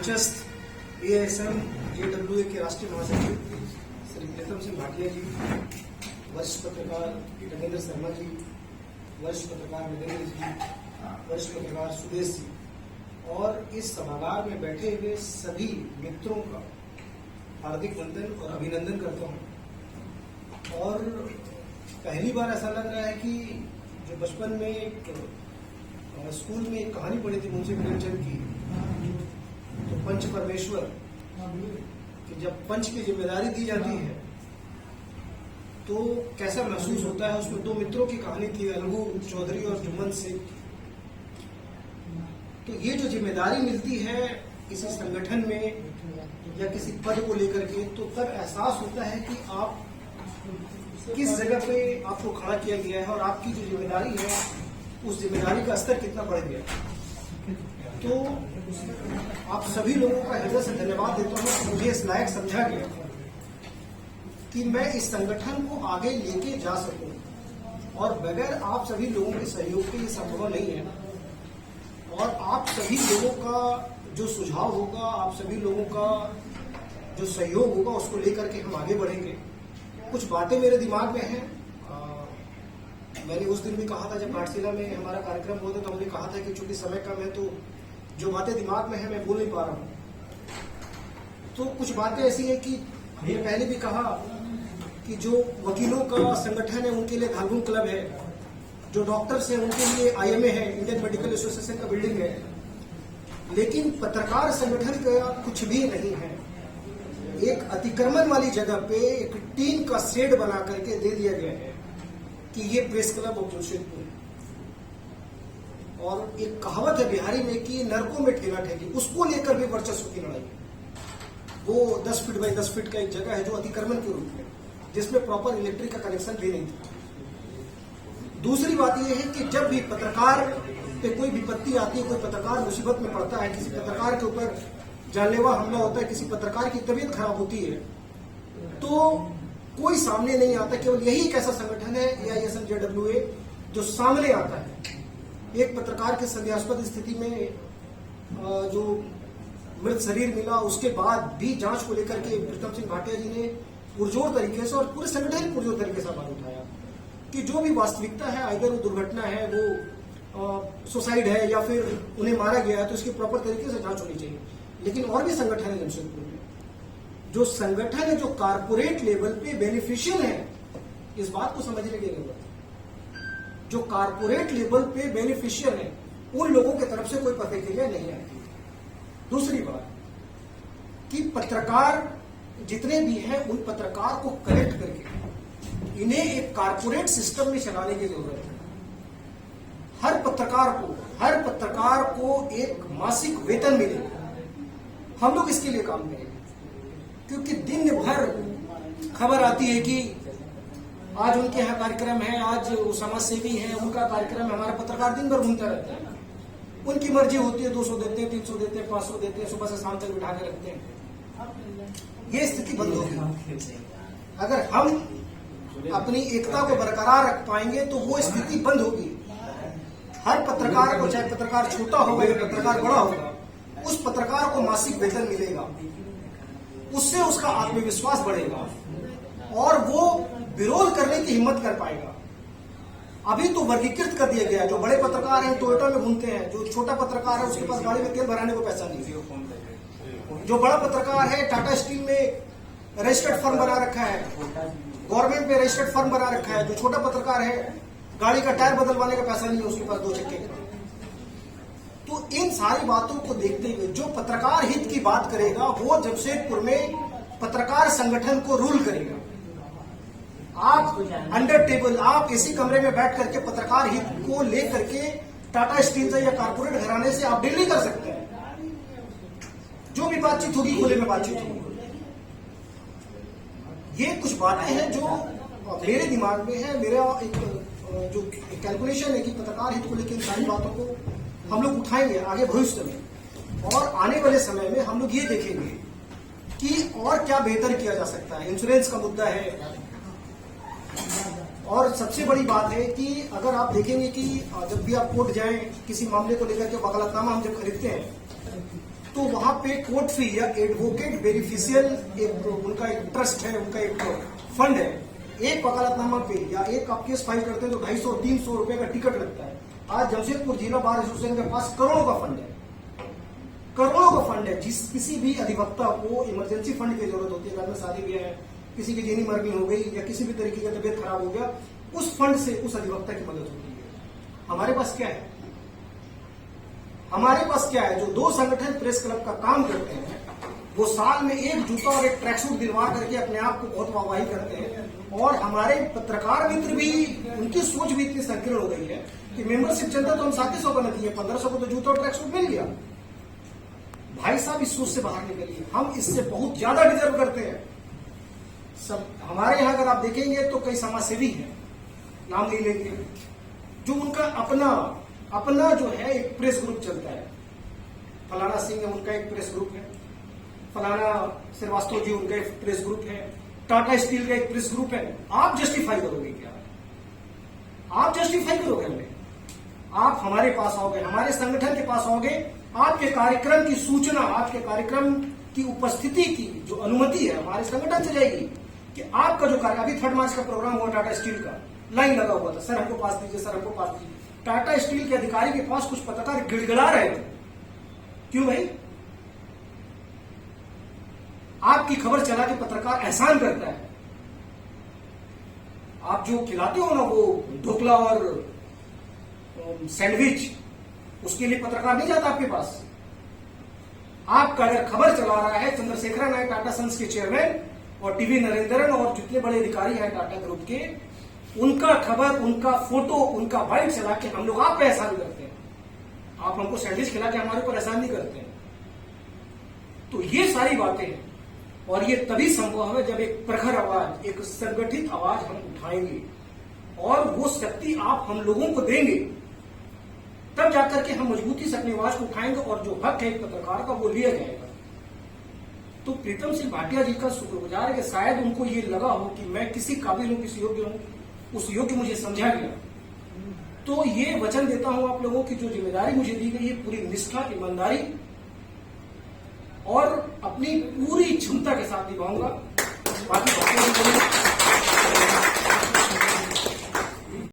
मंचस्थ ASM जेडब्ल्यूए के राष्ट्रीय महासचिव श्री प्रीतम सिंह भाटिया जी, वरिष्ठ पत्रकार नरेंद्र शर्मा जी, वरिष्ठ पत्रकार नरेंद्र जी, वरिष्ठ पत्रकार सुदेश जी और इस सभागार में बैठे हुए सभी मित्रों का हार्दिक वंदन और अभिनंदन करता हूं। और पहली बार ऐसा लग रहा है कि जो बचपन में एक स्कूल में एक कहानी पढ़ी थी मुंशी प्रेमचंद की, तो पंच परमेश्वर कि जब पंच की जिम्मेदारी दी जाती है तो कैसा महसूस होता है। उसमें दो मित्रों की कहानी थी, अलगू चौधरी और जुम्मन शेख। तो ये जो जिम्मेदारी मिलती है किसी संगठन में या किसी पद को लेकर के, तो तब एहसास होता है कि आप किस जगह पे आपको खड़ा किया गया है और आपकी जो जिम्मेदारी है उस जिम्मेदारी का स्तर कितना बढ़ गया। तो आप सभी लोगों का हृदय से धन्यवाद देता हूं कि मुझे इस लायक समझा गया कि मैं इस संगठन को आगे लेके जा सकूं, और बगैर आप सभी लोगों के सहयोग के ये संभव नहीं है। और आप सभी लोगों का जो सुझाव होगा, आप सभी लोगों का जो सहयोग होगा, उसको लेकर के हम आगे बढ़ेंगे। कुछ बातें मेरे दिमाग में हैं। मैंने उस दिन भी कहा था जब घाटशिला में हमारा कार्यक्रम हुआ था, तो हमने कहा था कि चूंकि समय कम है तो जो बातें दिमाग में है मैं बोल नहीं पा रहा हूं। तो कुछ बातें ऐसी है कि हमने पहले भी कहा कि जो वकीलों का संगठन है उनके लिए धालगुन क्लब है, जो डॉक्टर्स हैं उनके लिए आईएमए है, इंडियन मेडिकल एसोसिएशन का बिल्डिंग है, लेकिन पत्रकार संगठन का कुछ भी नहीं है। एक अतिक्रमण वाली जगह पे एक टीन का शेड बना करके दे दिया गया है कि ये प्रेस क्लब ऑफ जमशेदपुर। और एक कहावत है बिहारी में कि नरकों में ठेला ठेकी, उसको लेकर भी वर्चस्व की लड़ाई है। वो 10 फीट बाई 10 फीट का एक जगह है जो अतिक्रमण के रूप में, जिसमें प्रॉपर इलेक्ट्रिक का कनेक्शन भी नहीं था। दूसरी बात यह है कि जब भी पत्रकार पे कोई विपत्ति आती है, कोई पत्रकार मुसीबत में पड़ता है, किसी पत्रकार के ऊपर जानलेवा हमला होता है, किसी पत्रकार की तबीयत खराब होती है, तो कोई सामने नहीं आता। केवल यही एक ऐसा संगठन है एआईएसएम जेडब्ल्यूए जो सामने आता है। एक पत्रकार के संदेहास्पद स्थिति में जो मृत शरीर मिला, उसके बाद भी जांच को लेकर के प्रीतम सिंह भाटिया जी ने पुरजोर तरीके से और पूरे संगठन पुरजोर तरीके से आवाज उठाया कि जो भी वास्तविकता है, अगर वो दुर्घटना है, वो सुसाइड है या फिर उन्हें मारा गया है, तो इसकी प्रॉपर तरीके से जांच होनी चाहिए। लेकिन और भी संगठन है जमशेदपुर में, जो संगठन है जो कारपोरेट लेवल पे बेनिफिशियल है, इस बात को समझने की जरूरत है। जो कारपोरेट लेवल पे बेनिफिशियल है उन लोगों की तरफ से कोई प्रतिक्रिया नहीं आती। दूसरी बात कि पत्रकार जितने भी हैं उन पत्रकार को कलेक्ट करके इन्हें एक कारपोरेट सिस्टम में चलाने की जरूरत है। हर पत्रकार को एक मासिक वेतन मिलेगा। हम लोग इसके लिए काम करेंगे, क्योंकि दिन भर खबर आती है कि आज उनके यहाँ कार्यक्रम है, आज वो समाज सेवी हैं, उनका कार्यक्रम है। हमारा पत्रकार दिन भर घूमता रहता है, उनकी मर्जी होती है, 200 देते हैं, 300 देते हैं, 500 देते हैं, सुबह से शाम तक बिठा के रखते हैं। ये स्थिति बंद होगी। अगर हम अपनी एकता को बरकरार रख पाएंगे तो वो स्थिति बंद होगी। हर पत्रकार को, चाहे पत्रकार छोटा होगा या पत्रकार बड़ा होगा, उस पत्रकार को मासिक वेतन मिलेगा। उससे उसका आत्मविश्वास बढ़ेगा और वो विरोध करने की हिम्मत कर पाएगा। अभी तो वर्गीकृत कर दिया गया, जो बड़े पत्रकार हैं टोयोटा में घूमते हैं, जो छोटा पत्रकार है उसके पास गाड़ी में तेल भराने को पैसा नहीं है, जो बड़ा पत्रकार है टाटा स्टील में रजिस्टर्ड फर्म बना रखा है, गवर्नमेंट में रजिस्टर्ड फर्म बना रखा है। जो छोटा पत्रकार है गाड़ी का टायर बदलवाने का पैसा नहीं है उसके पास, 2 चक्के का। तो इन सारी बातों को देखते हुए जो पत्रकार हित की बात करेगा वो जमशेदपुर में पत्रकार संगठन को रूल करेगा। आप अंडर टेबल, आप इसी कमरे में बैठ करके पत्रकार हित को लेकर के टाटा स्टील से या कारपोरेट घराने से आप दिल्ली कर सकते हैं। जो भी बातचीत होगी खुले में बातचीत होगी। ये कुछ बातें हैं जो मेरे दिमाग में है। मेरा एक जो कैलकुलेशन है कि पत्रकार हित को लेकर इन सारी बातों को हम लोग उठाएंगे आगे भविष्य में, और आने वाले समय में हम लोग ये देखेंगे कि और क्या बेहतर किया जा सकता है। इंश्योरेंस का मुद्दा है, और सबसे बड़ी बात है कि अगर आप देखेंगे कि जब भी आप कोर्ट जाएं किसी मामले को लेकर के वकालतनामा हम जब खरीदते हैं तो वहां पे कोर्ट फी या एडवोकेट बेनिफिशियल एक उनका एक ट्रस्ट है, उनका एक फंड है। एक वकालतनामा पे या एक आप केस फाइल करते हैं तो 250-300 रुपए का टिकट लगता है। आज जमशेदपुर जिला बार एसोसिएशन के पास करोड़ों का फंड है, करोड़ों का फंड है। जिस किसी भी अधिवक्ता को इमरजेंसी फंड की जरूरत होती है, घर में शादी ब्याह है, किसी की जेनी मरनी हो गई या किसी भी तरीके का तबियत खराब हो गया, उस फंड से उस अधिवक्ता की मदद होती है। हमारे पास क्या है? हमारे पास क्या है? जो 2 संगठन प्रेस क्लब का काम करते हैं, वो साल में एक जूता और एक ट्रैक सूट दिलवा करके अपने आप को बहुत वाहवाही करते हैं। और हमारे पत्रकार मित्र भी, उनकी सोच भी इतनी संकीर्ण हो गई है कि मेंबरशिप चलता तो हम 3700 का न दिए, 1500 को तो जूता और ट्रैक सूट मिल गया। भाई साहब, इस सोच से बाहर निकलिए, हम इससे बहुत ज्यादा डिजर्व करते हैं। सब हमारे यहां अगर आप देखेंगे तो कई समाजसेवी हैं, नाम नहीं लेंगे, जो उनका अपना जो है एक प्रेस ग्रुप चलता है। फलाना सिंह है, उनका एक प्रेस ग्रुप है, फलाना श्रीवास्तव जी उनका एक प्रेस ग्रुप है, टाटा स्टील का एक प्रेस ग्रुप है। आप जस्टिफाई करोगे क्या? आप जस्टिफाई करोगे हमें? आप हमारे पास आओगे, हमारे संगठन के पास आओगे, आपके कार्यक्रम की सूचना, आपके कार्यक्रम की उपस्थिति की जो अनुमति है हमारे संगठन से जाएगी कि आपका जो कार्य, अभी 3 मार्च का प्रोग्राम हुआ टाटा स्टील का, लाइन लगा हुआ था, सर हमको पास दीजिए, सर हमको पास दीजिए। टाटा स्टील के अधिकारी के पास कुछ पत्रकार गिड़गिड़ा रहे थे। क्यों भाई? आपकी खबर चला के पत्रकार एहसान करता है। आप जो खिलाते हो ना, वो ढोकला और सैंडविच, उसके लिए पत्रकार नहीं जाता आपके पास। आपका अगर खबर चला रहा है चंद्रशेखर नायक, टाटा सन्स के चेयरमैन, और टीवी नरेंद्रन और जितने बड़े अधिकारी हैं टाटा ग्रुप के, उनका खबर, उनका फोटो, उनका बाइट चला के हम लोग आप पे एहसान करते हैं। आप हमको सैंडविच खिला के हमारे ऊपर एहसान नहीं करते हैं। तो ये सारी बातें हैं, और ये तभी संभव है जब एक प्रखर आवाज, एक संगठित आवाज हम उठाएंगे, और वो शक्ति आप हम लोगों को देंगे, तब जाकर के हम मजबूती से अपनी आवाज को उठाएंगे, और जो हक है एक पत्रकार का वो लिया जाएगा। तो प्रीतम सिंह भाटिया जी का शुक्रगुजार है कि शायद उनको ये लगा हो कि मैं किसी काबिल हूं, किसी योग्य हूं, उस योग्य मुझे समझा गया। तो ये वचन देता हूं आप लोगों की जो जिम्मेदारी मुझे दी गई है, पूरी निष्ठा, ईमानदारी और अपनी पूरी क्षमता के साथ निभाऊंगा। बाकी